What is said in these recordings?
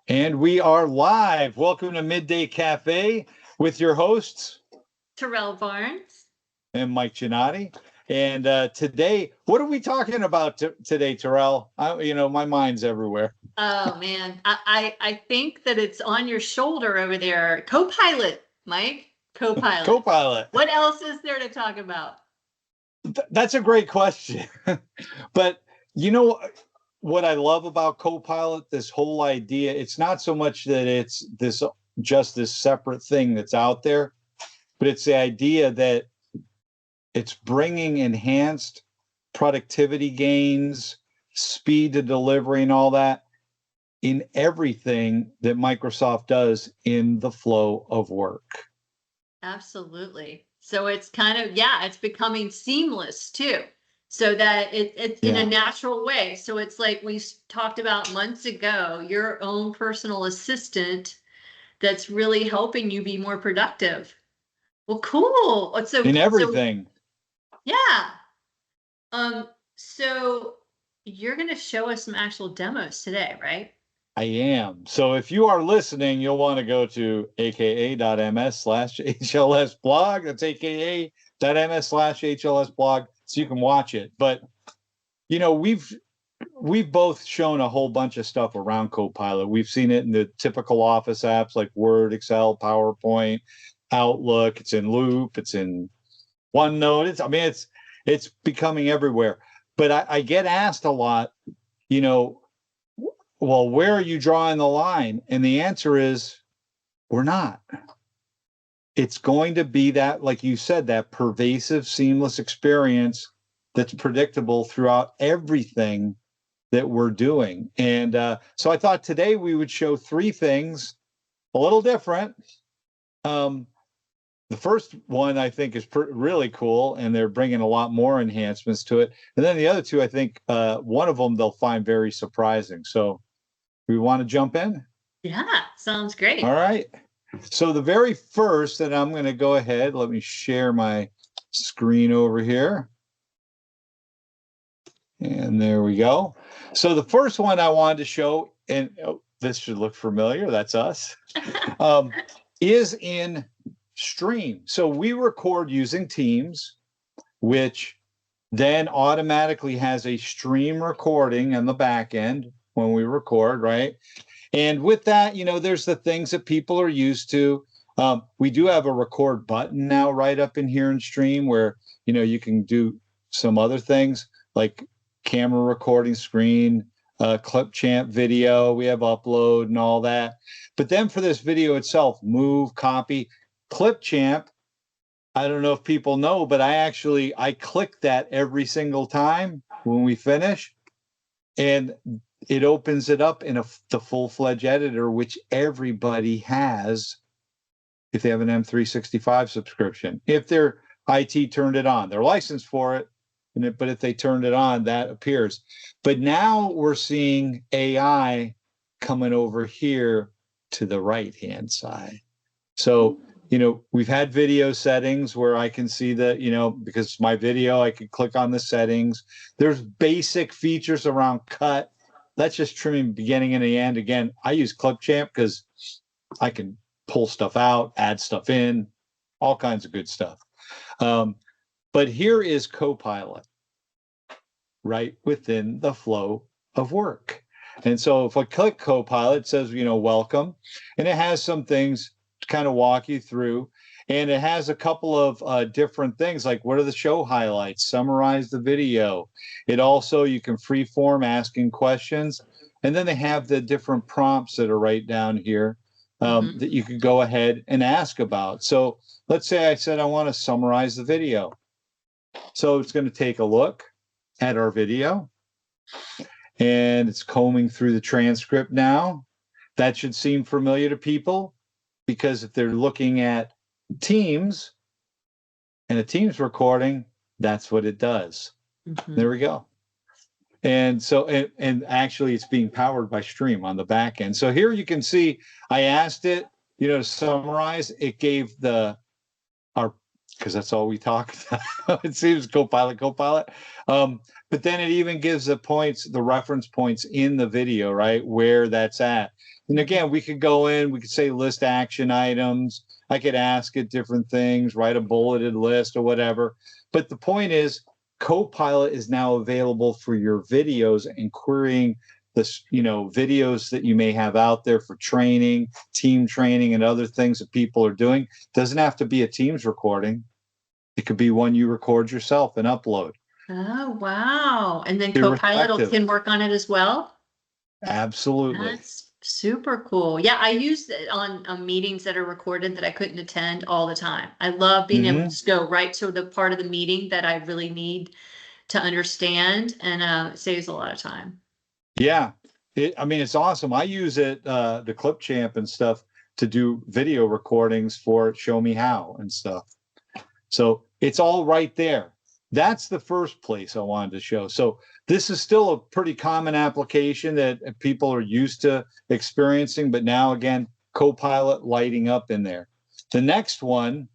And we are live. Welcome to MidDay Café with your hosts, Tyrelle Barnes and Mike Gannotti. And today, what are we talking about today, Tyrelle? My mind's everywhere. Oh man, I think that it's on your shoulder over there. Copilot, Mike. Copilot. Copilot. What else is there to talk about? That's a great question. But you know what I love about Copilot, this whole idea, it's not so much that it's this separate thing that's out there, but it's the idea that it's bringing enhanced productivity gains, speed to delivery, and all that in everything that Microsoft does in the flow of work. Absolutely. So it's kind of, it's becoming seamless too. So that it's in a natural way. So it's like we talked about months ago, your own personal assistant that's really helping you be more productive. Well, cool. So in everything. So you're going to show us some actual demos today, right? I am. So if you are listening, you'll want to go to aka.ms/HLS blog. That's aka.ms/HLS blog so you can watch it. But, we've both shown a whole bunch of stuff around Copilot. We've seen it in the typical Office apps like Word, Excel, PowerPoint, Outlook. It's in Loop. It's in OneNote. It's becoming everywhere. But I get asked a lot, well, where are you drawing the line? And the answer is, we're not. It's going to be that, like you said, that pervasive, seamless experience that's predictable throughout everything that we're doing. And so I thought today we would show three things a little different. The first one I think is really cool, and they're bringing a lot more enhancements to it. And then the other two, I think one of them they'll find very surprising. So we want to jump in? Yeah, sounds great. All right. So the very first, and I'm going to go ahead, let me share my screen over here. And there we go. So the first one I wanted to show, and this should look familiar, that's us, is in Stream. So we record using Teams, which then automatically has a stream recording on the back end when we record, right? And with that, there's the things that people are used to. We do have a record button now right up in here in Stream where, you can do some other things like camera recording screen, Clipchamp video, we have upload and all that. But then for this video itself, move, copy, Clipchamp, I don't know if people know, but I click that every single time when we finish, and it opens it up in the full-fledged editor, which everybody has if they have an M365 subscription. If their IT turned it on, they're licensed for it, but if they turned it on, that appears. But now we're seeing AI coming over here to the right-hand side. So, we've had video settings where I can see that, because it's my video, I can click on the settings. There's basic features around cut. That's just trimming beginning and the end. Again, I use Clipchamp because I can pull stuff out, add stuff in, all kinds of good stuff. But here is Copilot right within the flow of work. And so if I click Copilot, it says, welcome. And it has some things to kind of walk you through. And it has a couple of different things, like what are the show highlights, summarize the video. It also, you can freeform asking questions. And then they have the different prompts that are right down here that you could go ahead and ask about. So let's say I said I want to summarize the video. So it's going to take a look at our video. And it's combing through the transcript now. That should seem familiar to people, because if they're looking at Teams and a Teams recording, that's what it does. There we go. And so, and actually it's being powered by Stream on the back end. So here you can see, I asked it, to summarize. It gave because that's all we talk about. It seems Copilot. But then it even gives the reference points in the video, right, where that's at. And again, we could go in, we could say list action items. I could ask it different things, write a bulleted list or whatever. But the point is, Copilot is now available for your videos and querying this, videos that you may have out there for training, team training, and other things that people are doing. Doesn't have to be a Teams recording. It could be one you record yourself and upload. Oh, wow. And then Copilot can work on it as well? Absolutely. That's super cool. Yeah, I use it on meetings that are recorded that I couldn't attend all the time. I love being able to just go right to the part of the meeting that I really need to understand, and it saves a lot of time. Yeah. It's awesome. I use it, the Clipchamp and stuff, to do video recordings for Show Me How and stuff. So it's all right there. That's the first place I wanted to show. So this is still a pretty common application that people are used to experiencing, but now again, Copilot lighting up in there. The next one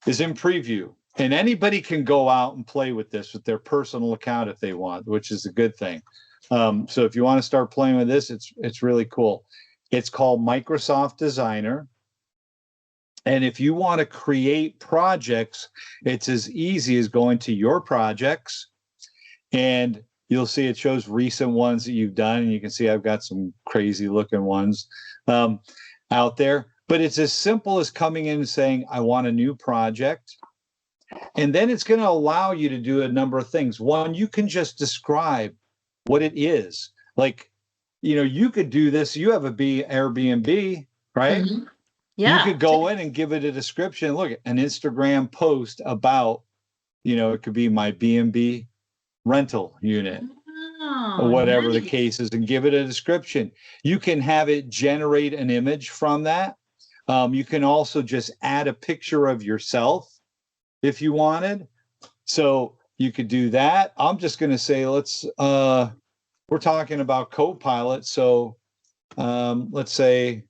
is in preview, and anybody can go out and play with this with their personal account if they want, which is a good thing. So if you want to start playing with this, it's really cool. It's called Microsoft Designer. And if you want to create projects, it's as easy as going to your projects, and you'll see it shows recent ones that you've done. And you can see I've got some crazy looking ones out there, but it's as simple as coming in and saying, I want a new project. And then it's going to allow you to do a number of things. One, you can just describe what it is. Like, you could do this. You have a Airbnb, right? Mm-hmm. Yeah. You could go in and give it a description. Look, an Instagram post about, it could be my B&B rental unit or whatever the case is, and give it a description. You can have it generate an image from that. You can also just add a picture of yourself if you wanted. So you could do that. I'm just going to say, we're talking about Copilot. So let's say,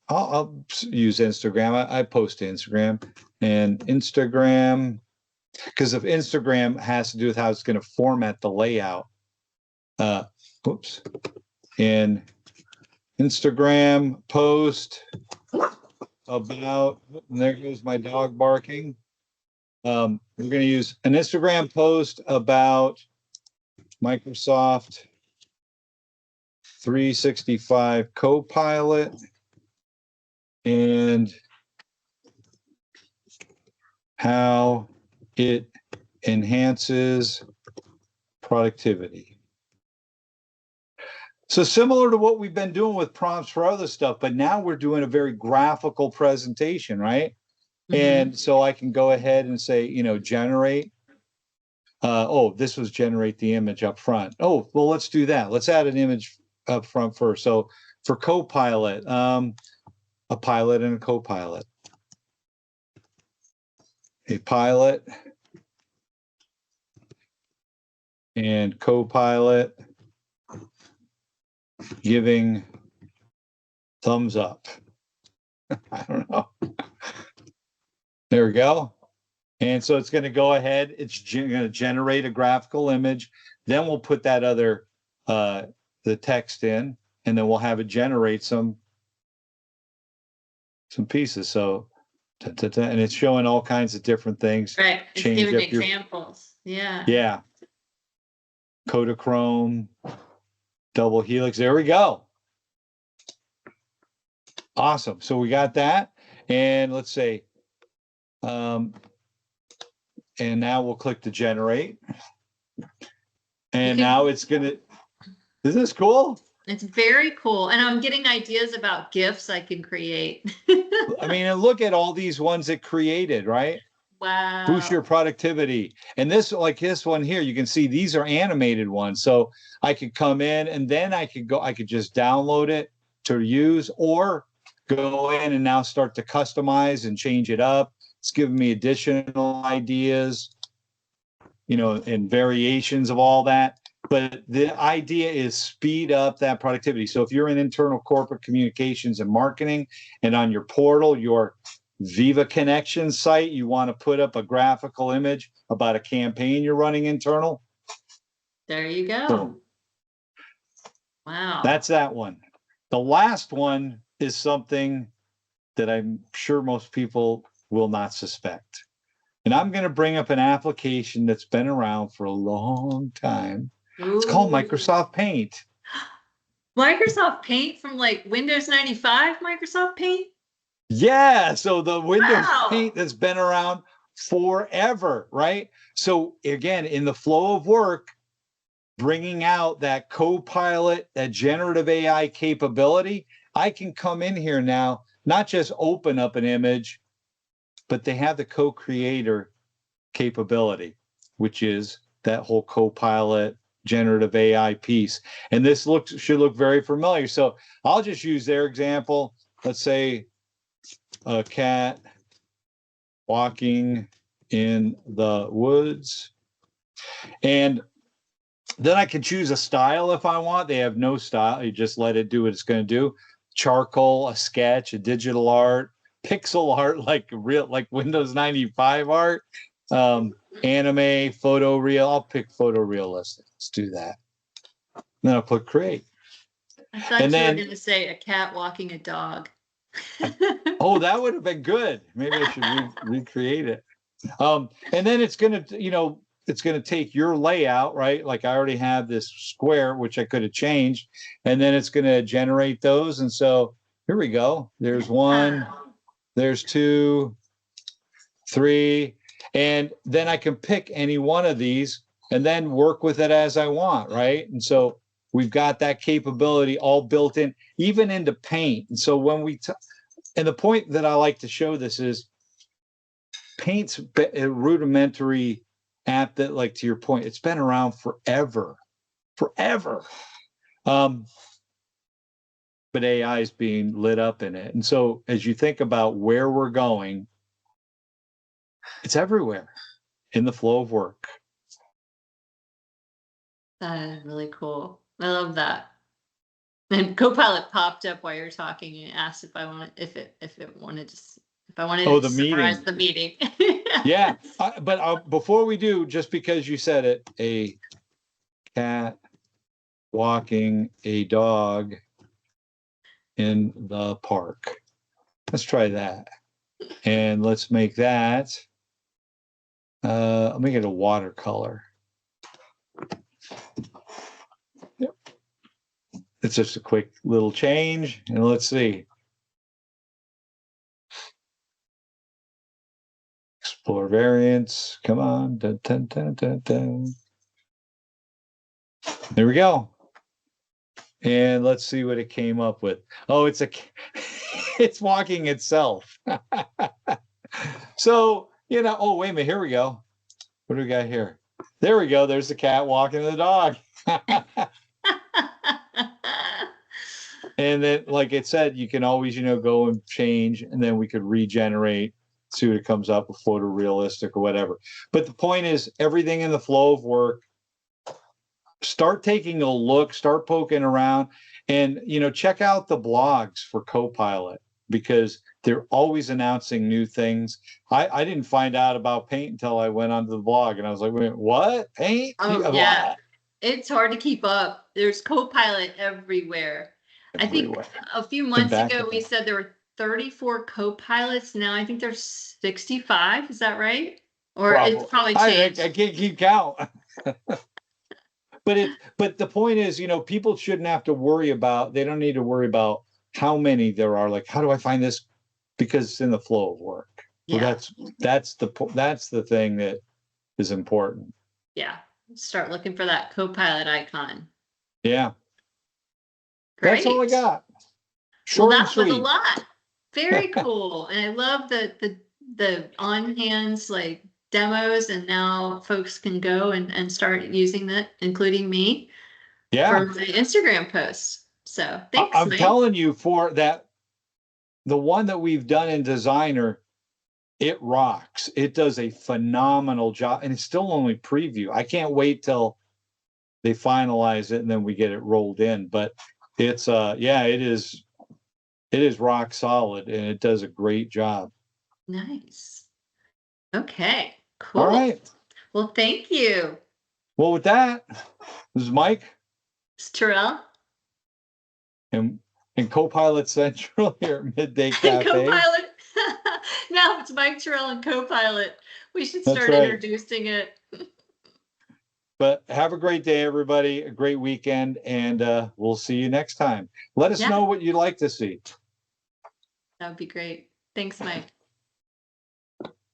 I'll use Instagram. I post to Instagram, and Instagram, because if Instagram has to do with how it's going to format the layout. And Instagram post about, and there goes my dog barking. We're going to use an Instagram post about Microsoft 365 Copilot and how it enhances productivity. So similar to what we've been doing with prompts for other stuff, but now we're doing a very graphical presentation, right? Mm-hmm. And so I can go ahead and say, generate. This was generate the image up front. Oh, well, let's do that. Let's add an image up front first. So for Copilot, a pilot and a co-pilot. A pilot and co-pilot giving thumbs up. I don't know. There we go. And so it's going to go ahead. It's going to generate a graphical image. Then we'll put that other, the text in, and then we'll have it generate some pieces. So, and it's showing all kinds of different things. Right. It's giving examples. Yeah. Yeah. Kodachrome, double helix. There we go. Awesome. So we got that. And let's say, and now we'll click to generate. And now it's going to, isn't this cool? It's very cool. And I'm getting ideas about GIFs I can create. And look at all these ones it created, right? Wow. Boost your productivity. And this, like this one here, you can see these are animated ones. So I could come in and then I could just download it to use, or go in and now start to customize and change it up. It's giving me additional ideas, and variations of all that. But the idea is speed up that productivity. So if you're in internal corporate communications and marketing, and on your portal, your Viva Connection site, you want to put up a graphical image about a campaign you're running internal. There you go. So Wow. That's that one. The last one is something that I'm sure most people will not suspect. And I'm going to bring up an application that's been around for a long time. It's called Ooh. Microsoft Paint. Microsoft Paint from like Windows 95 Microsoft Paint? Yeah, so the Windows Wow. Paint that's been around forever, right? So again, in the flow of work, bringing out that Copilot, that generative AI capability, I can come in here now, not just open up an image, but they have the co-creator capability, which is that whole Copilot generative AI piece. And this should look very familiar. So I'll just use their example. Let's say a cat walking in the woods. And then I can choose a style if I want. They have no style. You just let it do what it's going to do. Charcoal, a sketch, a digital art, pixel art, like Windows 95 art, anime, photoreal. I'll pick photorealistic. Let's do that. Then I'll click create. I thought And you were then, going to say a cat walking a dog. oh, that would have been good. Maybe I should recreate it. And then it's going to, it's going to take your layout, right? Like I already have this square, which I could have changed, and then it's going to generate those. And so here we go. There's one, there's two, three, and then I can pick any one of these and then work with it as I want, right? And so we've got that capability all built in, even into Paint. And so when and the point that I like to show this is Paint's a rudimentary app that, like to your point, it's been around forever. But AI is being lit up in it. And so as you think about where we're going, it's everywhere in the flow of work. That is really cool. I love that. And Copilot popped up while you're talking and asked if I wanted to The summarize meeting. the meeting. Yeah, but before we do, just because you said it, a cat walking a dog in the park. Let's try that. And let's make that, let me get a watercolor. Yep. It's just a quick little change, and let's see. Explore variants. Come on. Dun, dun, dun, dun, dun. There we go. And let's see what it came up with. Oh, it's walking itself. So, oh, wait a minute. Here we go. What do we got here? There we go. There's the cat walking the dog. And then, like it said, you can always, go and change, and then we could regenerate, see what it comes up with, photorealistic or whatever. But the point is, everything in the flow of work, start taking a look, start poking around, and, check out the blogs for Copilot, because they're always announcing new things. I didn't find out about Paint until I went onto the blog, and I was like, wait, what? Paint? Oh, yeah. It's hard to keep up. There's Copilot everywhere. I think a few months ago we said there were 34 Copilots. Now I think there's 65. Is that right? Or it's probably changed. I can't keep count. But the point is, people shouldn't have to worry about, they don't need to worry about how many there are. Like, how do I find this? Because it's in the flow of work. Yeah. So that's the thing that is important. Yeah. Start looking for that Copilot icon. Yeah. Great. That's all I got. Short and sweet. Was a lot. Very cool. And I love the on hands like demos, and now folks can go and start using that, including me. Yeah. For my Instagram posts. So thanks. I'm telling you, for that, the one that we've done in Designer, it rocks. It does a phenomenal job, and it's still only preview. I can't wait till they finalize it and then we get it rolled in. But it's it is rock solid, and it does a great job. Nice. Okay, cool. All right. Well, thank you. Well, with that, this is Mike. It's Tyrelle. and Copilot Central here at MidDay And Cafe. Copilot. Now it's Mike Tyrelle and Copilot. We should That's start right. introducing it. But have a great day, everybody. A great weekend, and we'll see you next time. Let us Yeah. know what you'd like to see. That would be great. Thanks, Mike.